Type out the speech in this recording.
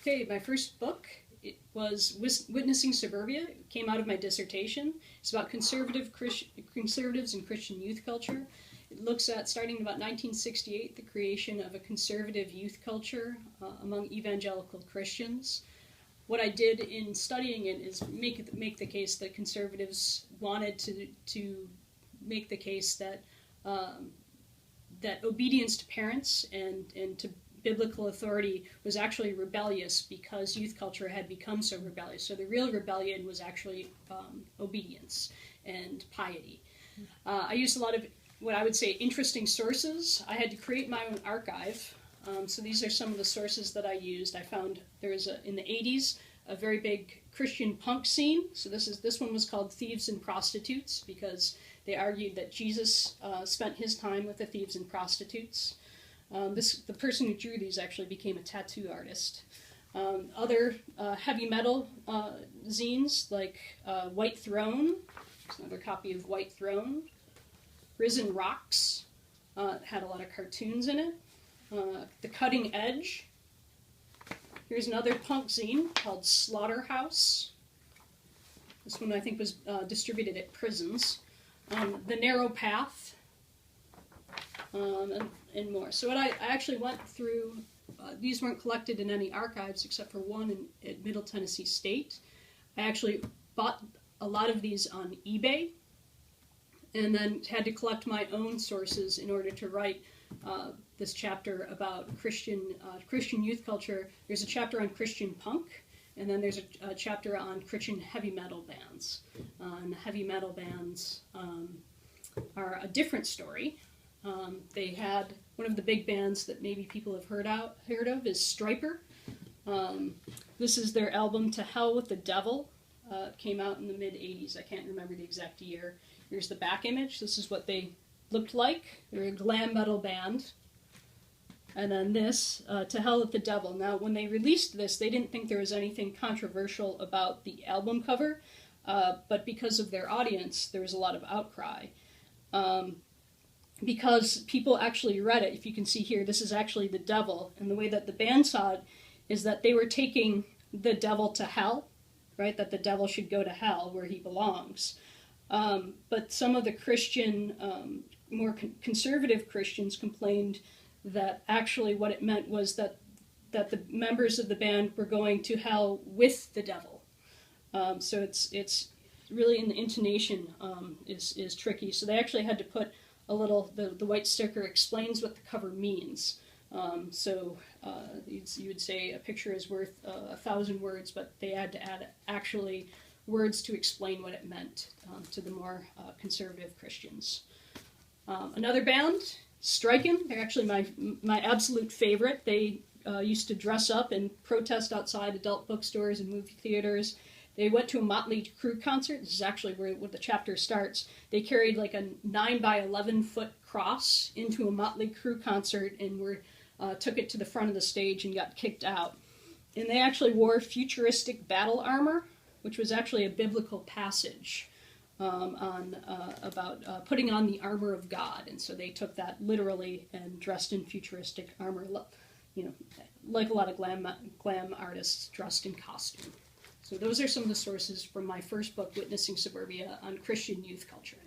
Okay, my first book, it was Witnessing Suburbia. It came out of my dissertation. It's about conservatives and Christian youth culture. It looks at, starting in about 1968, the creation of a conservative youth culture among evangelical Christians. What I did in studying it is make the case that conservatives wanted to make the case that that obedience to parents and to biblical authority was actually rebellious because youth culture had become so rebellious. So the real rebellion was actually obedience and piety. I used a lot of what I would say interesting sources. I had to create my own archive. So these are some of the sources that I used. I found there was in the 80s a very big Christian punk scene. So this one was called Thieves and Prostitutes because they argued that Jesus spent his time with the thieves and prostitutes. The person who drew these actually became a tattoo artist. Other heavy metal zines like White Throne. There's another copy of White Throne. Risen Rocks had a lot of cartoons in it. The Cutting Edge. Here's another punk zine called Slaughterhouse. This one I think was distributed at prisons. The Narrow Path, and more. So what I actually went through, these weren't collected in any archives except for one at Middle Tennessee State. I actually bought a lot of these on eBay and then had to collect my own sources in order to write this chapter about Christian youth culture. There's a chapter on Christian punk, and then there's a chapter on Christian heavy metal bands. And the heavy metal bands are a different story. They had one of the big bands that maybe people have heard of is Stryper. This is their album To Hell with the Devil. It came out in the mid-'80s. I can't remember the exact year. Here's the back image. This is what they looked like. They're a glam metal band. And then this, To Hell with the Devil. Now, when they released this, they didn't think there was anything controversial about the album cover, but because of their audience, there was a lot of outcry. Because people actually read it. If you can see here, this is actually the devil. And the way that the band saw it is that they were taking the devil to hell, right? That the devil should go to hell where he belongs. But some of the Christian, more conservative Christians complained that actually what it meant was that the members of the band were going to hell with the devil. So it's really, in the intonation is tricky. So they actually had to put a little, the white sticker explains what the cover means. You would say a picture is worth 1,000 words, but they had to add actually words to explain what it meant to the more conservative Christians. Another band, Striking, they're actually my absolute favorite. They used to dress up and protest outside adult bookstores and movie theaters. They went to a Motley Crue concert. This is actually where the chapter starts. They carried like a 9 by 11 foot cross into a Motley Crue concert and took it to the front of the stage and got kicked out. And they actually wore futuristic battle armor, which was actually a biblical passage about putting on the armor of God. And so they took that literally and dressed in futuristic armor, like a lot of glam artists dressed in costume. So those are some of the sources from my first book, Witnessing Suburbia, on Christian youth culture.